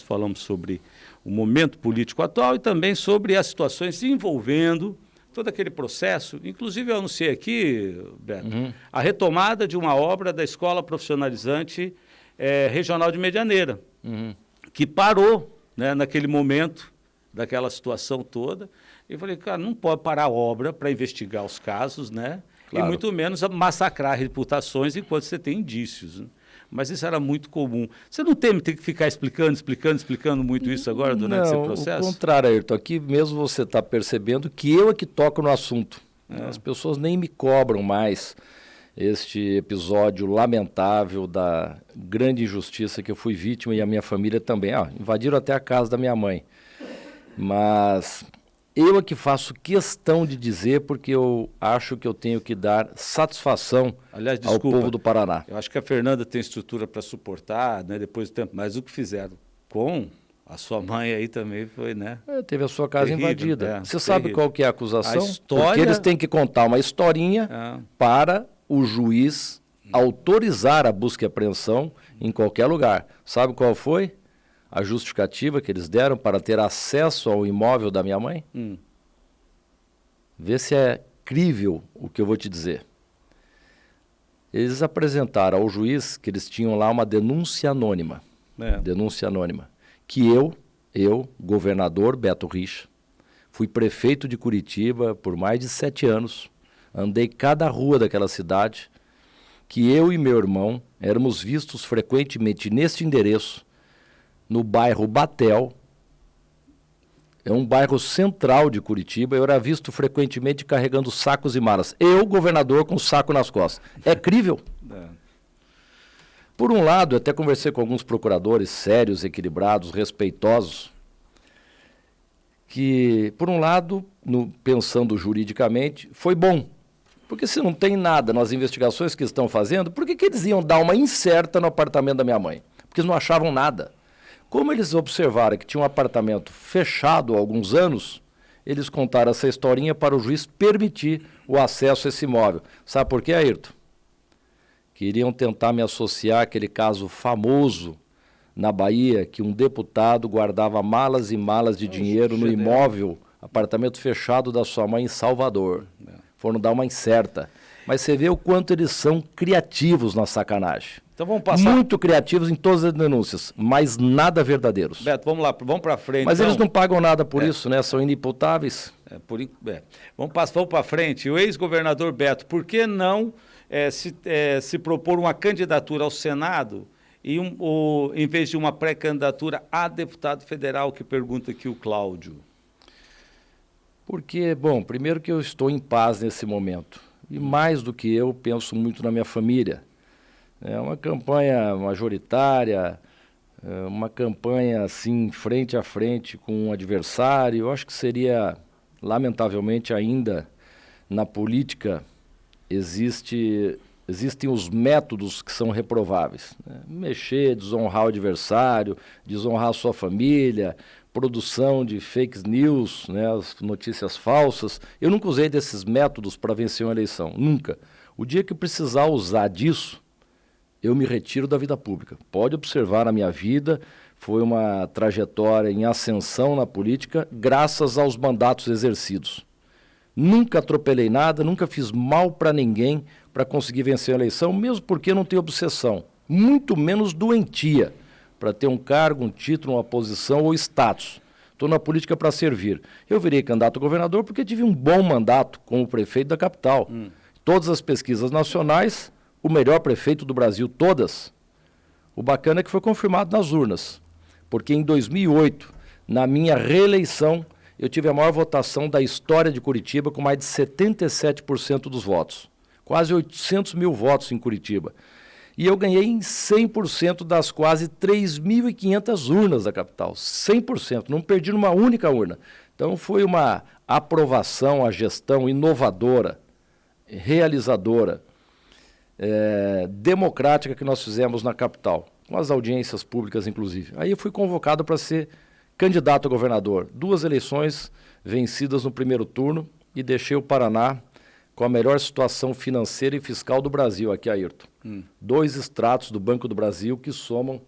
falamos sobre o momento político atual e também sobre as situações envolvendo todo aquele processo. Inclusive, eu anunciei aqui, Beto, a retomada de uma obra da Escola Profissionalizante Regional de Medianeira, que parou, né, naquele momento, daquela situação toda. E eu falei, cara, não pode parar a obra para investigar os casos, né? Claro. E muito menos massacrar reputações enquanto você tem indícios, né? Mas isso era muito comum. Você não teme ter que ficar explicando muito isso agora durante esse processo? Não, o contrário, Ayrton. Aqui mesmo você está percebendo que eu é que toco no assunto. As pessoas nem me cobram mais este episódio lamentável da grande injustiça que eu fui vítima e a minha família também. Invadiram até a casa da minha mãe. Mas eu é que faço questão de dizer porque eu acho que eu tenho que dar satisfação ao povo do Paraná. Eu acho que a Fernanda tem estrutura para suportar, né, depois do tempo, mas o que fizeram com a sua mãe aí também foi, né? Teve a sua casa terrível, invadida. Você sabe qual que é a acusação? A história... Porque eles têm que contar uma historinha para o juiz autorizar a busca e apreensão em qualquer lugar. Sabe qual foi a justificativa que eles deram para ter acesso ao imóvel da minha mãe? Vê se é crível o que eu vou te dizer. Eles apresentaram ao juiz que eles tinham lá uma denúncia anônima. Denúncia anônima. Que eu, governador Beto Richa, fui prefeito de Curitiba por mais de 7 anos, andei cada rua daquela cidade, que eu e meu irmão éramos vistos frequentemente neste endereço, no bairro Batel, é um bairro central de Curitiba, eu era visto frequentemente carregando sacos e malas. Eu, governador, com saco nas costas. É crível? Por um lado, eu até conversei com alguns procuradores sérios, equilibrados, respeitosos, que, por um lado, pensando juridicamente, foi bom. Porque se não tem nada nas investigações que estão fazendo, por que eles iam dar uma incerta no apartamento da minha mãe? Porque eles não achavam nada. Como eles observaram que tinha um apartamento fechado há alguns anos, eles contaram essa historinha para o juiz permitir o acesso a esse imóvel. Sabe por quê, Ayrton? Queriam tentar me associar àquele caso famoso na Bahia, que um deputado guardava malas e malas de dinheiro no imóvel, apartamento fechado da sua mãe em Salvador. Foram dar uma incerta. Mas você vê o quanto eles são criativos na sacanagem. Então vamos passar... Muito criativos em todas as denúncias, mas nada verdadeiros. Beto, vamos lá, vamos para frente. Mas eles não pagam nada por isso, né? São inimputáveis. Vamos para frente. O ex-governador Beto, por que não se propor uma candidatura ao Senado em vez de uma pré-candidatura a deputado federal, que pergunta aqui o Cláudio? Porque, bom, primeiro que eu estou em paz nesse momento. E mais do que eu, penso muito na minha família. É uma campanha majoritária, uma campanha assim, frente a frente com um adversário. Eu acho que seria, lamentavelmente, ainda na política, existem os métodos que são reprováveis, né? Mexer, desonrar o adversário, desonrar a sua família, produção de fake news, né, as notícias falsas. Eu nunca usei desses métodos para vencer uma eleição, nunca. O dia que precisar usar disso, eu me retiro da vida pública. Pode observar a minha vida, foi uma trajetória em ascensão na política, graças aos mandatos exercidos. Nunca atropelei nada, nunca fiz mal para ninguém para conseguir vencer a eleição, mesmo porque eu não tenho obsessão, muito menos doentia, para ter um cargo, um título, uma posição ou status. Estou na política para servir. Eu virei candidato a governador porque tive um bom mandato como prefeito da capital. Todas as pesquisas nacionais, o melhor prefeito do Brasil, todas. O bacana é que foi confirmado nas urnas, porque em 2008, na minha reeleição, eu tive a maior votação da história de Curitiba, com mais de 77% dos votos. Quase 800 mil votos em Curitiba. E eu ganhei em 100% das quase 3.500 urnas da capital. 100%, não perdi numa única urna. Então foi uma aprovação à gestão inovadora, realizadora, democrática que nós fizemos na capital, com as audiências públicas inclusive. Aí eu fui convocado para ser candidato a governador. 2 eleições vencidas no primeiro turno e deixei o Paraná com a melhor situação financeira e fiscal do Brasil, aqui, Ayrton. 2 extratos do Banco do Brasil que somam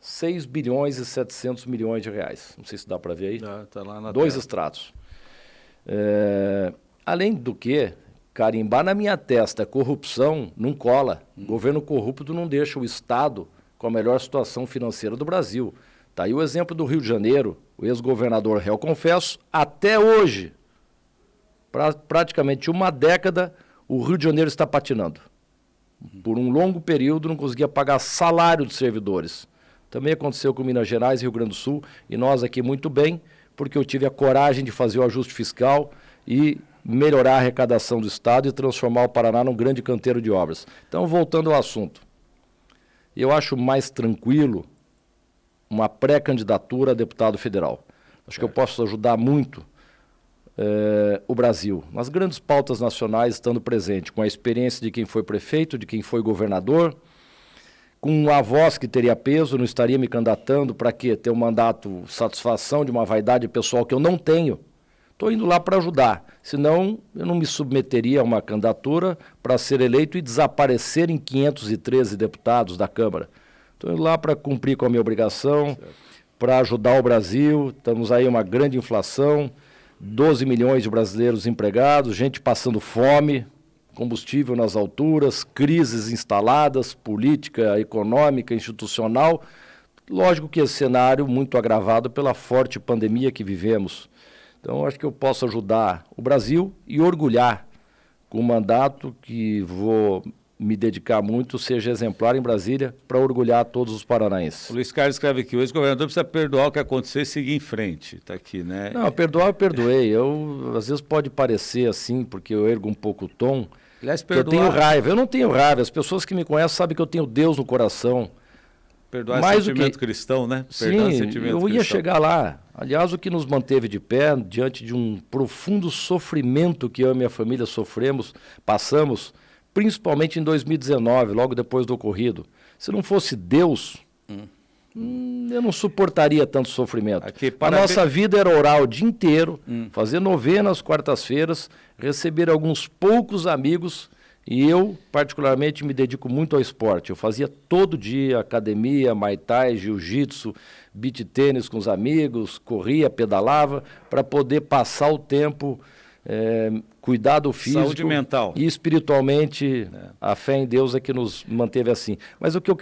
6 bilhões e 700 milhões de reais. Não sei se dá para ver aí. Tá lá na 2 tela. extratos. Além do que, carimbar na minha testa corrupção não cola. Governo corrupto não deixa o Estado com a melhor situação financeira do Brasil. Está aí o exemplo do Rio de Janeiro, o ex-governador réu confesso, até hoje, praticamente uma década, o Rio de Janeiro está patinando. Por um longo período não conseguia pagar salário de servidores. Também aconteceu com Minas Gerais e Rio Grande do Sul, e nós aqui muito bem, porque eu tive a coragem de fazer o ajuste fiscal e melhorar a arrecadação do Estado e transformar o Paraná num grande canteiro de obras. Então, voltando ao assunto, eu acho mais tranquilo uma pré-candidatura a deputado federal. Acho que eu posso ajudar muito o Brasil, nas grandes pautas nacionais, estando presente, com a experiência de quem foi prefeito, de quem foi governador, com a voz que teria peso, não estaria me candidatando para quê? Ter um mandato, satisfação de uma vaidade pessoal que eu não tenho. Estou indo lá para ajudar, senão eu não me submeteria a uma candidatura para ser eleito e desaparecer em 513 deputados da Câmara. Estou indo lá para cumprir com a minha obrigação, para ajudar o Brasil. Estamos aí uma grande inflação, 12 milhões de brasileiros empregados, gente passando fome, combustível nas alturas, crises instaladas, política, econômica, institucional. Lógico que esse cenário muito agravado pela forte pandemia que vivemos. Então, acho que eu posso ajudar o Brasil e orgulhar com o mandato que vou me dedicar muito, seja exemplar em Brasília, para orgulhar todos os paranaenses. O Luiz Carlos escreve aqui, o ex-governador precisa perdoar o que aconteceu e seguir em frente. Está aqui, né? Não, perdoar eu perdoei. Às vezes pode parecer assim, porque eu ergo um pouco o tom, Aliás, que eu tenho raiva. Eu não tenho raiva. As pessoas que me conhecem sabem que eu tenho Deus no coração. Perdoar Mais sentimento cristão, né? Sim, sentimento eu ia cristão. chegar lá. Aliás, o que nos manteve de pé, diante de um profundo sofrimento que eu e minha família passamos, principalmente em 2019, logo depois do ocorrido. Se não fosse Deus, eu não suportaria tanto sofrimento. Aqui, a nossa vida era orar o dia inteiro, fazer novena às quartas-feiras, receber alguns poucos amigos. E eu, particularmente, me dedico muito ao esporte. Eu fazia todo dia academia, muay thai, jiu-jitsu, beach tênis com os amigos, corria, pedalava, para poder passar o tempo, cuidar do físico. Saúde mental. E espiritualmente, a fé em Deus é que nos manteve assim. Mas o que eu...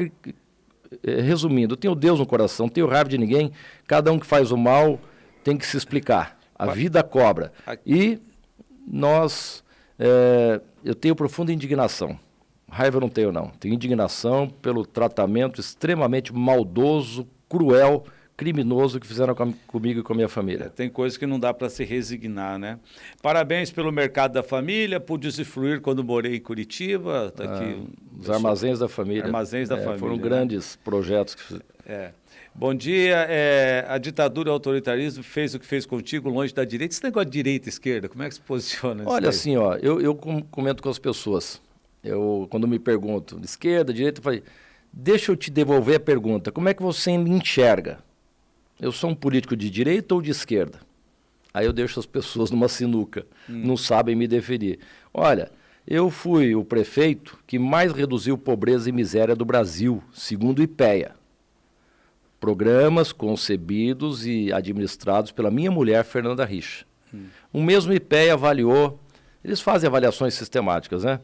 Resumindo, eu tenho Deus no coração, não tenho raiva de ninguém. Cada um que faz o mal tem que se explicar. A vida cobra. E nós... eu tenho profunda indignação. Raiva eu não tenho, não. Tenho indignação pelo tratamento extremamente maldoso, cruel, criminoso que fizeram comigo e com a minha família. Tem coisas que não dá para se resignar, né? Parabéns pelo mercado da família, pude usufruir quando morei em Curitiba. Tá aqui, os armazéns da família. Armazéns da família. Foram grandes projetos. Bom dia. A ditadura e o autoritarismo fez o que fez contigo longe da direita. Esse negócio de direita e esquerda, como é que se posiciona? Olha, assim, eu comento com as pessoas. Quando me perguntam, esquerda, direita, eu falei, deixa eu te devolver a pergunta. Como é que você me enxerga? Eu sou um político de direita ou de esquerda? Aí eu deixo as pessoas numa sinuca, não sabem me definir. Olha, eu fui o prefeito que mais reduziu pobreza e miséria do Brasil, segundo o IPEA. Programas concebidos e administrados pela minha mulher, Fernanda Richa. O mesmo IPEA avaliou, eles fazem avaliações sistemáticas, né?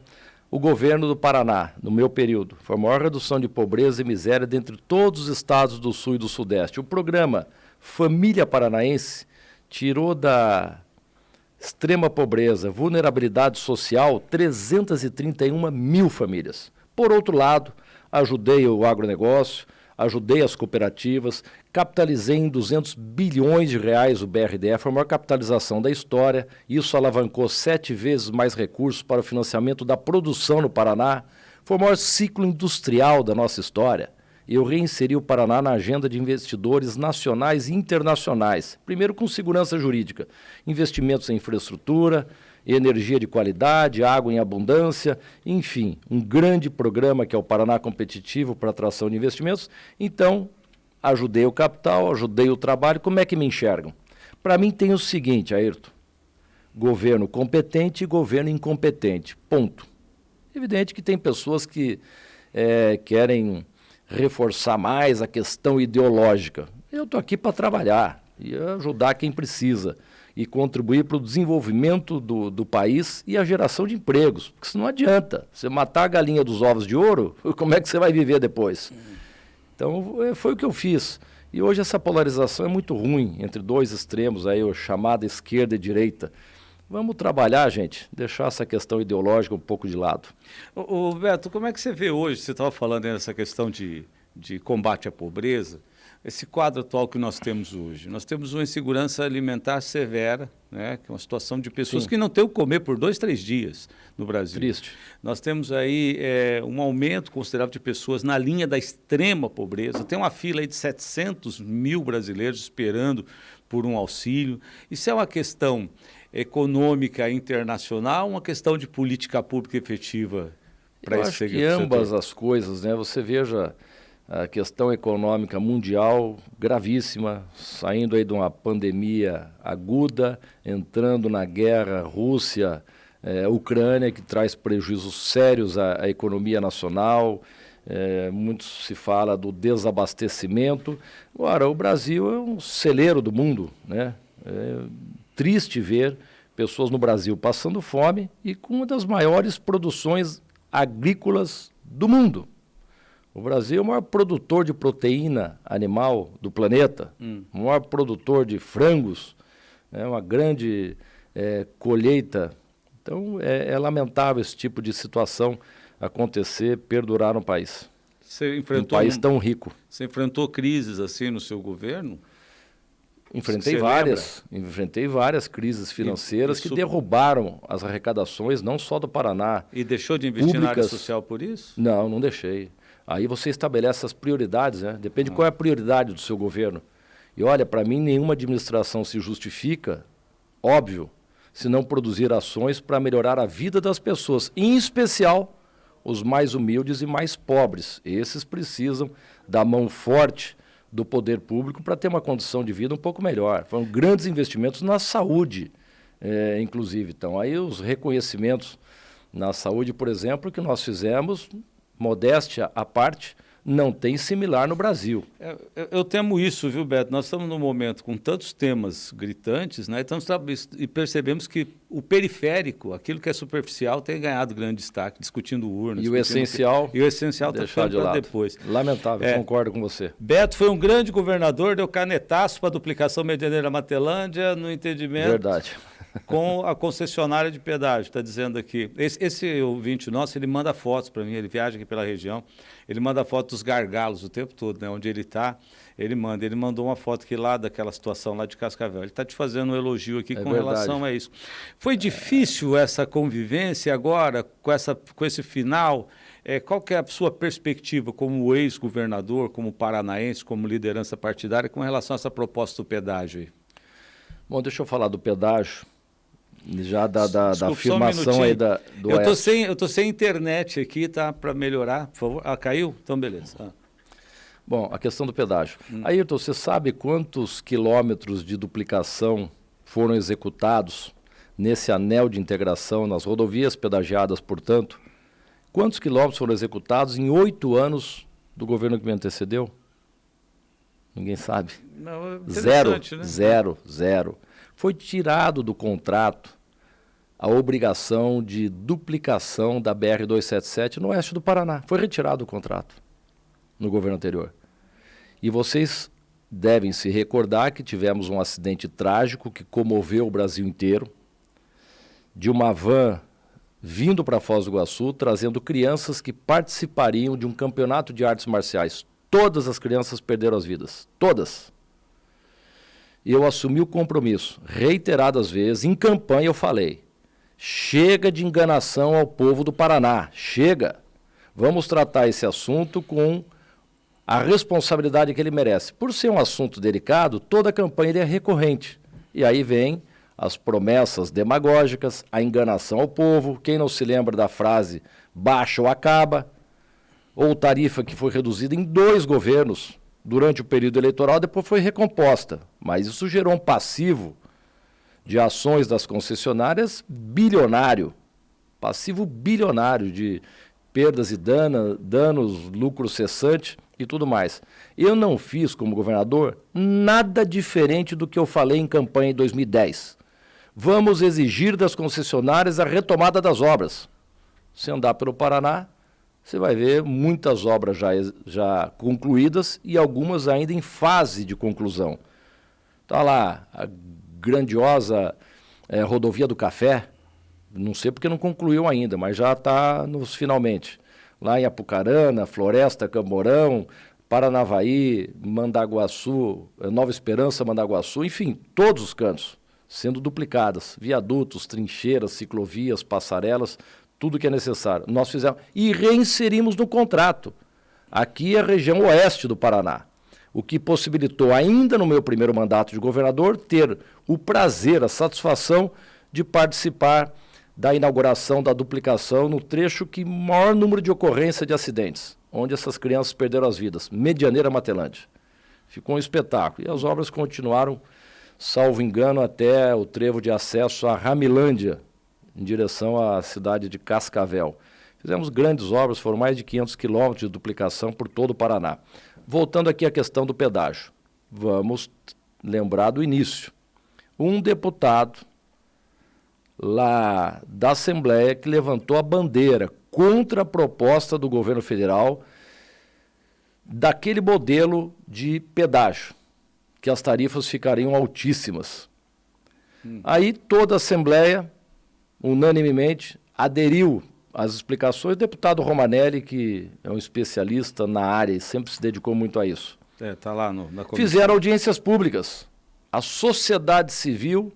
O governo do Paraná, no meu período, foi a maior redução de pobreza e miséria dentre todos os estados do Sul e do Sudeste. O programa Família Paranaense tirou da extrema pobreza, vulnerabilidade social, 331 mil famílias. Por outro lado, ajudei o agronegócio, ajudei as cooperativas, capitalizei em 200 bilhões de reais o BRDE, foi a maior capitalização da história. Isso alavancou 7 vezes mais recursos para o financiamento da produção no Paraná. Foi o maior ciclo industrial da nossa história. Eu reinseri o Paraná na agenda de investidores nacionais e internacionais. Primeiro com segurança jurídica, investimentos em infraestrutura, energia de qualidade, água em abundância, enfim, um grande programa que é o Paraná Competitivo para atração de investimentos. Então, ajudei o capital, ajudei o trabalho. Como é que me enxergam? Para mim tem o seguinte, Ayrton, governo competente e governo incompetente, ponto. Evidente que tem pessoas que querem reforçar mais a questão ideológica. Eu estou aqui para trabalhar e ajudar quem precisa e contribuir para o desenvolvimento do país e a geração de empregos. Porque isso não adianta. Você matar a galinha dos ovos de ouro, como é que você vai viver depois? Então, foi o que eu fiz. E hoje essa polarização é muito ruim entre dois extremos, aí, a chamada esquerda e direita. Vamos trabalhar, gente, deixar essa questão ideológica um pouco de lado. Ô Beto, como é que você vê hoje, você estava falando nessa questão de combate à pobreza, esse quadro atual que nós temos hoje? Nós temos uma insegurança alimentar severa, né, que é uma situação de pessoas Sim. que não têm o que comer por 2, 3 dias no Brasil. Triste. Nós temos aí um aumento considerável de pessoas na linha da extrema pobreza. Tem uma fila aí de 700 mil brasileiros esperando por um auxílio. Isso é uma questão econômica internacional, uma questão de política pública efetiva para esse setor? Eu acho que ambas as coisas, né? Você veja a questão econômica mundial gravíssima, saindo aí de uma pandemia aguda, entrando na guerra Rússia-Ucrânia, que traz prejuízos sérios à economia nacional. Muito se fala do desabastecimento. Agora, o Brasil é um celeiro do mundo, né? É triste ver pessoas no Brasil passando fome e com uma das maiores produções agrícolas do mundo. O Brasil é o maior produtor de proteína animal do planeta, o maior produtor de frangos, uma grande colheita. Então, é lamentável esse tipo de situação acontecer, perdurar no país. Você enfrentou um país tão rico. Você enfrentou crises assim no seu governo? Enfrentei várias crises financeiras que derrubaram as arrecadações, não só do Paraná. E deixou de investir na área social por isso? Não, não deixei. Aí você estabelece as prioridades, né? Depende qual é a prioridade do seu governo. E olha, para mim, nenhuma administração se justifica, óbvio, se não produzir ações para melhorar a vida das pessoas, em especial os mais humildes e mais pobres. Esses precisam da mão forte do poder público para ter uma condição de vida um pouco melhor. Foram grandes investimentos na saúde, inclusive. Então, aí os reconhecimentos na saúde, por exemplo, que nós fizemos, modéstia à parte, não tem similar no Brasil. Eu temo isso, viu, Beto? Nós estamos num momento com tantos temas gritantes, né? E percebemos que o periférico, aquilo que é superficial, tem ganhado grande destaque, discutindo urnas. E o essencial está ficando para depois. Lamentável, concordo com você. Beto foi um grande governador, deu canetaço para a duplicação medianeira Matelândia, no entendimento. Verdade. Com a concessionária de pedágio, está dizendo aqui. Esse ouvinte nosso, ele manda fotos para mim, ele viaja aqui pela região, ele manda fotos dos gargalos o tempo todo, né? Onde ele está, ele mandou uma foto aqui lá daquela situação lá de Cascavel. Ele está te fazendo um elogio aqui com relação a isso. Foi difícil essa convivência agora, com esse final? Qual que é a sua perspectiva como ex-governador, como paranaense, como liderança partidária, com relação a essa proposta do pedágio aí? Bom, deixa eu falar do pedágio. Já da afirmação aí do eu tô sem internet aqui, tá? Para melhorar, por favor. Caiu? Então, beleza. Bom, a questão do pedágio. Ayrton, você sabe quantos quilômetros de duplicação foram executados nesse anel de integração, nas rodovias pedagiadas, portanto? Quantos quilômetros foram executados em 8 anos do governo que me antecedeu? Ninguém sabe. Não, Zero. Foi tirado do contrato a obrigação de duplicação da BR-277 no oeste do Paraná. Foi retirado do contrato no governo anterior. E vocês devem se recordar que tivemos um acidente trágico que comoveu o Brasil inteiro, de uma van vindo para Foz do Iguaçu, trazendo crianças que participariam de um campeonato de artes marciais. Todas as crianças perderam as vidas. Todas. E eu assumi o compromisso, reiteradas vezes, em campanha eu falei, chega de enganação ao povo do Paraná, chega. Vamos tratar esse assunto com a responsabilidade que ele merece. Por ser um assunto delicado, toda a campanha é recorrente. E aí vem as promessas demagógicas, a enganação ao povo. Quem não se lembra da frase baixa ou acaba, ou tarifa que foi reduzida em 2 governos durante o período eleitoral, depois foi recomposta. Mas isso gerou um passivo de ações das concessionárias bilionário, passivo bilionário de perdas e danos, lucro cessante. e tudo mais. Eu não fiz, como governador, nada diferente do que eu falei em campanha em 2010. Vamos exigir das concessionárias a retomada das obras. Se andar pelo Paraná, você vai ver muitas obras já concluídas e algumas ainda em fase de conclusão. Está lá a grandiosa rodovia do Café, não sei porque não concluiu ainda, mas já está nos finalmente. Lá em Apucarana, Floresta, Camborão, Paranavaí, Mandaguaçu, Nova Esperança, Mandaguaçu, enfim, todos os cantos sendo duplicadas. Viadutos, trincheiras, ciclovias, passarelas, tudo que é necessário. Nós fizemos e reinserimos no contrato. Aqui é a região oeste do Paraná, o que possibilitou, ainda no meu primeiro mandato de governador, ter o prazer, a satisfação de participar da inauguração da duplicação no trecho que maior número de ocorrência de acidentes, onde essas crianças perderam as vidas, Medianeira Matelândia. Ficou um espetáculo. E as obras continuaram, salvo engano, até o trevo de acesso a Ramilândia, em direção à cidade de Cascavel. Fizemos grandes obras, foram mais de 500 quilômetros de duplicação por todo o Paraná. Voltando aqui à questão do pedágio, vamos lembrar do início. Um deputado lá da Assembleia que levantou a bandeira contra a proposta do governo federal daquele modelo de pedágio, que as tarifas ficariam altíssimas. Aí toda a Assembleia, unanimemente, aderiu às explicações. O deputado Romanelli, que é um especialista na área e sempre se dedicou muito a isso. Tá lá na comissão. Fizeram audiências públicas. A sociedade civil,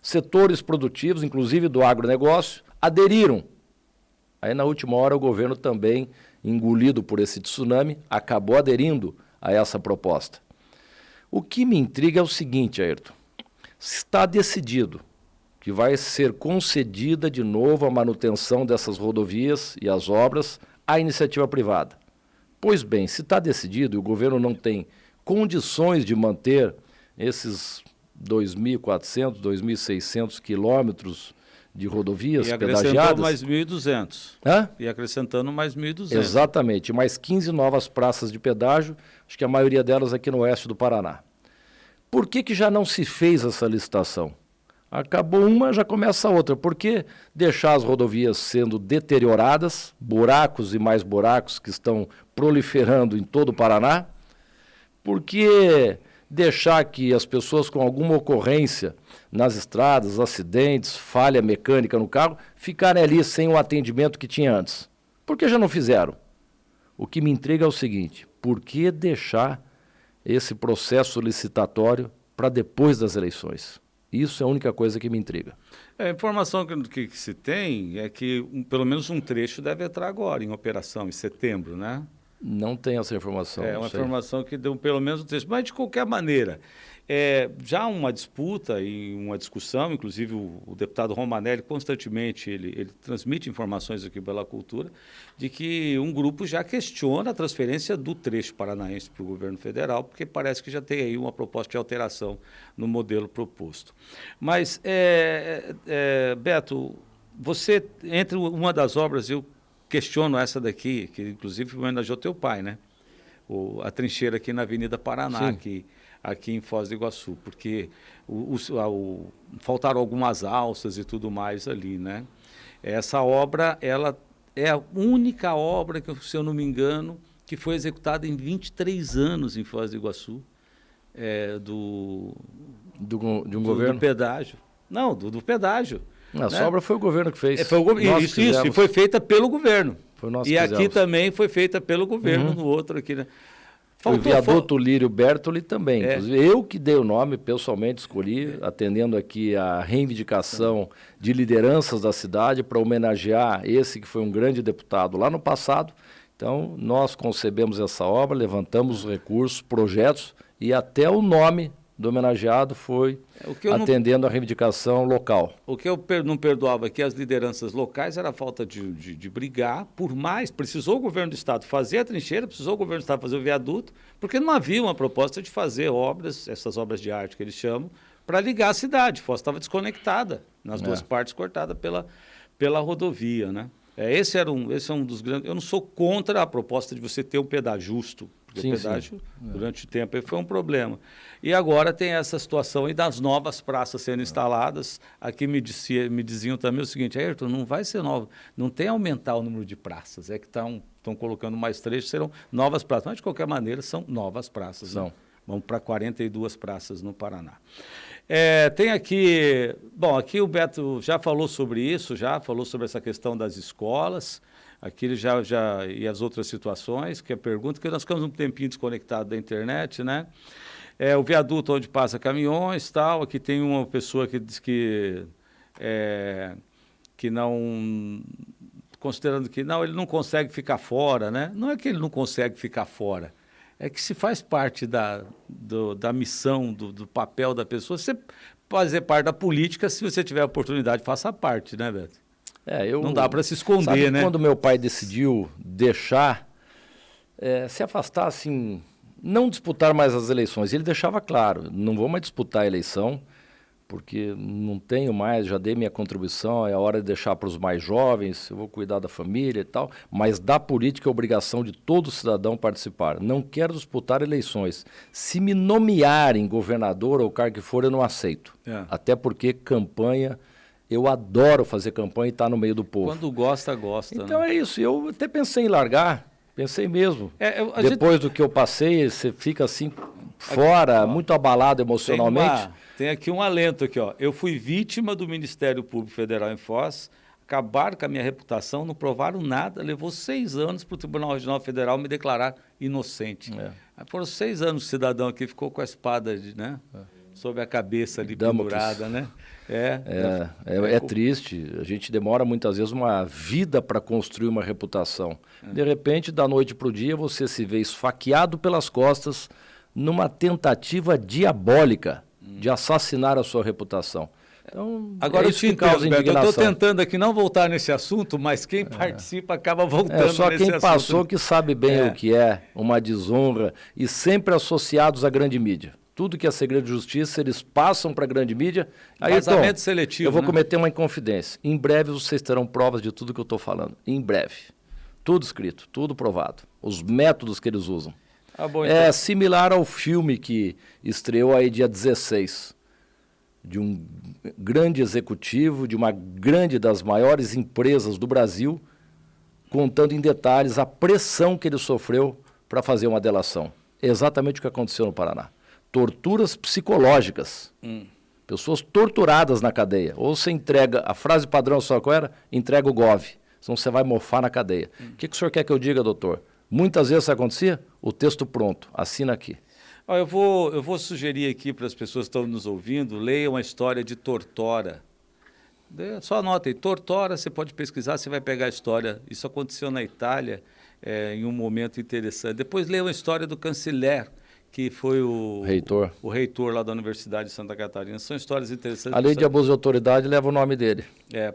setores produtivos, inclusive do agronegócio, aderiram. Aí, na última hora, o governo também, engolido por esse tsunami, acabou aderindo a essa proposta. O que me intriga é o seguinte, Ayrton. Está decidido que vai ser concedida de novo a manutenção dessas rodovias e as obras à iniciativa privada. Pois bem, se está decidido e o governo não tem condições de manter esses 2.400, 2.600 quilômetros de rodovias pedagiadas... E acrescentou mais 1.200. Hã? E acrescentando mais 1.200. Exatamente, mais 15 novas praças de pedágio, acho que a maioria delas aqui no oeste do Paraná. Por que já não se fez essa licitação? Acabou uma, já começa a outra. Por que deixar as rodovias sendo deterioradas, buracos e mais buracos que estão proliferando em todo o Paraná? Por que deixar que as pessoas com alguma ocorrência nas estradas, acidentes, falha mecânica no carro, ficarem ali sem o atendimento que tinha antes? Por que já não fizeram? O que me intriga é o seguinte, por que deixar esse processo licitatório para depois das eleições? Isso é a única coisa que me intriga. A informação que se tem é que pelo menos um trecho deve entrar agora em operação, em setembro, né? Não tem essa informação. É uma informação que deu pelo menos um trecho. Mas, de qualquer maneira, já uma disputa e uma discussão, inclusive o deputado Romanelli constantemente ele transmite informações aqui pela Cultura, de que um grupo já questiona a transferência do trecho paranaense para o governo federal, porque parece que já tem aí uma proposta de alteração no modelo proposto. Mas, Beto, você, entre uma das obras, eu questiono essa daqui, que inclusive homenageou teu pai, né? A trincheira aqui na Avenida Paraná, aqui em Foz do Iguaçu, porque faltaram algumas alças e tudo mais ali, né? Essa obra, ela é a única obra, que, se eu não me engano, que foi executada em 23 anos em Foz do Iguaçu, de um governo? Do pedágio. Não, do pedágio. Essa obra foi o governo que fez. Isso, e foi feita pelo governo. Foi nós e aqui também foi feita pelo governo, no outro aqui, né? O viaduto Lírio Bertoli também. Inclusive, eu que dei o nome, pessoalmente escolhi, atendendo aqui a reivindicação de lideranças da cidade para homenagear esse que foi um grande deputado lá no passado. Então, nós concebemos essa obra, levantamos recursos, projetos e até o nome do homenageado foi atendendo a reivindicação local. O que eu não perdoava aqui as lideranças locais era a falta de brigar por mais. Precisou o governo do estado fazer a trincheira, precisou o governo do estado fazer o viaduto, porque não havia uma proposta de fazer obras, essas obras de arte que eles chamam, para ligar a cidade. Foz estava desconectada, nas duas partes, cortada pela rodovia, né? Esse é um dos grandes... Eu não sou contra a proposta de você ter um pedágio justo, porque Sim, o pedágio, sim. durante o tempo, foi um problema. E agora tem essa situação aí das novas praças sendo instaladas. Aqui me diziam também o seguinte: Ayrton, não vai ser novo, não tem aumentar o número de praças, é que estão colocando mais trechos, serão novas praças. Mas, de qualquer maneira, são novas praças. São. Né? Vamos para 42 praças no Paraná. Tem aqui... Bom, aqui o Beto já falou sobre isso, já falou sobre essa questão das escolas. Aqui ele já e as outras situações, que é a pergunta, que nós ficamos um tempinho desconectados da internet, né? O viaduto onde passa caminhões, tal. Aqui tem uma pessoa que diz que não... Considerando que não, ele não consegue ficar fora, né? Não é que ele não consegue ficar fora, é que se faz parte da missão, do papel da pessoa. Você fazer parte da política, se você tiver a oportunidade, faça parte, né, Beto? Não dá para se esconder, sabe, né? Quando meu pai decidiu deixar, se afastar, assim, não disputar mais as eleições, ele deixava claro, não vou mais disputar a eleição, porque não tenho mais, já dei minha contribuição, é a hora de deixar para os mais jovens, eu vou cuidar da família e tal, mas da política é obrigação de todo cidadão participar. Não quero disputar eleições. Se me nomearem governador ou cargo que for, eu não aceito. Até porque campanha, eu adoro fazer campanha e estar no meio do povo. Quando gosta. Então né? é isso, eu até pensei em largar, pensei mesmo. Depois do que eu passei, você fica assim, fora, muito abalado emocionalmente. Tem aqui um alento aqui, ó. Eu fui vítima do Ministério Público Federal em Foz, acabaram com a minha reputação, não provaram nada, levou 6 anos para o Tribunal Regional Federal me declarar inocente. Foram 6 anos o cidadão aqui ficou com a espada, sobre a cabeça ali pendurada, né? É triste, a gente demora muitas vezes uma vida para construir uma reputação. De repente, da noite para o dia, você se vê esfaqueado pelas costas numa tentativa diabólica de assassinar a sua reputação. Então, agora eu te entendo, Beto, eu estou tentando aqui não voltar nesse assunto, mas quem participa acaba voltando só nesse quem assunto. Passou que sabe bem o que é uma desonra e sempre associados à grande mídia. Tudo que é segredo de justiça, eles passam para a grande mídia. Aí, vazamento seletivo, eu vou cometer uma inconfidência. Em breve vocês terão provas de tudo que eu estou falando. Em breve. Tudo escrito, tudo provado. Os métodos que eles usam. Bom, então. É similar ao filme que estreou aí dia 16, de um grande executivo, de uma grande das maiores empresas do Brasil, contando em detalhes a pressão que ele sofreu para fazer uma delação. É exatamente o que aconteceu no Paraná. Torturas psicológicas. Pessoas torturadas na cadeia. Ou você entrega, a frase padrão só qual era? Entrega o GOV, senão você vai mofar na cadeia. O que o senhor quer que eu diga, doutor? Muitas vezes isso acontecia, o texto pronto, assina aqui. Eu vou sugerir aqui para as pessoas que estão nos ouvindo, leiam a história de Tortora. Só anotem, Tortora, você pode pesquisar, você vai pegar a história. Isso aconteceu na Itália, em um momento interessante. Depois leiam a história do Canceler, que foi o reitor lá da Universidade de Santa Catarina. São histórias interessantes. A lei de abuso de autoridade leva o nome dele.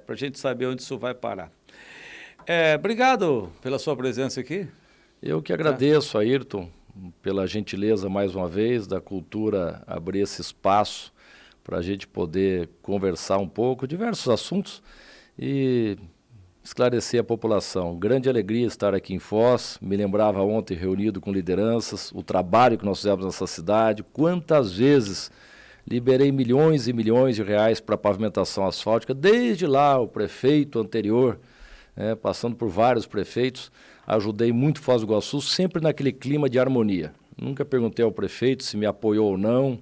Para a gente saber onde isso vai parar. Obrigado pela sua presença aqui. Eu que agradeço, Ayrton, pela gentileza mais uma vez da cultura abrir esse espaço para a gente poder conversar um pouco, diversos assuntos e esclarecer a população. Grande alegria estar aqui em Foz, me lembrava ontem reunido com lideranças, o trabalho que nós fizemos nessa cidade, quantas vezes liberei milhões e milhões de reais para pavimentação asfáltica, desde lá o prefeito anterior, passando por vários prefeitos, ajudei muito Foz do Iguaçu, sempre naquele clima de harmonia. Nunca perguntei ao prefeito se me apoiou ou não,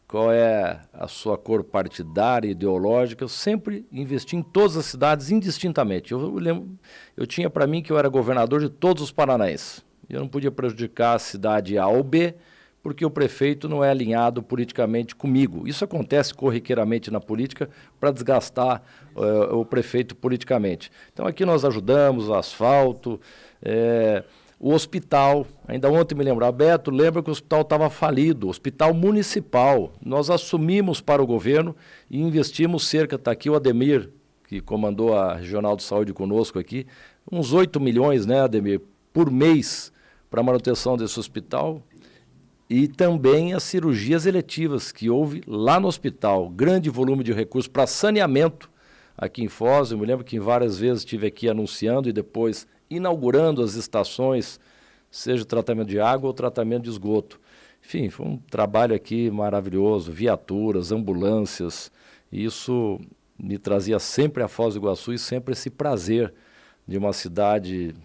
qual é a sua cor partidária, ideológica. Eu sempre investi em todas as cidades indistintamente. Eu tinha para mim que eu era governador de todos os paranaenses. Eu não podia prejudicar a cidade A ou B, porque o prefeito não é alinhado politicamente comigo. Isso acontece corriqueiramente na política para desgastar o prefeito politicamente. Então aqui nós ajudamos, o asfalto, o hospital. Ainda ontem me lembrava, Beto, lembra que o hospital estava falido, hospital municipal. Nós assumimos para o governo e investimos cerca, está aqui o Ademir, que comandou a Regional de Saúde conosco aqui, uns 8 milhões, né, Ademir, por mês para a manutenção desse hospital. E também as cirurgias eletivas que houve lá no hospital. Grande volume de recursos para saneamento. aqui em Foz. Eu me lembro que várias vezes estive aqui anunciando e depois inaugurando as estações, seja tratamento de água ou tratamento de esgoto. Enfim, foi um trabalho aqui maravilhoso, viaturas, ambulâncias, e isso me trazia sempre a Foz do Iguaçu e sempre esse prazer de uma cidade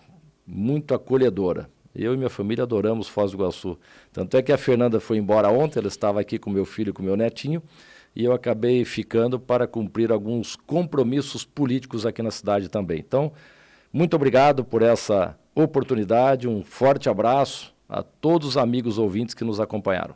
muito acolhedora. Eu e minha família adoramos Foz do Iguaçu. Tanto é que a Fernanda foi embora ontem, ela estava aqui com meu filho e com meu netinho, e eu acabei ficando para cumprir alguns compromissos políticos aqui na cidade também. Então, muito obrigado por essa oportunidade, um forte abraço a todos os amigos ouvintes que nos acompanharam.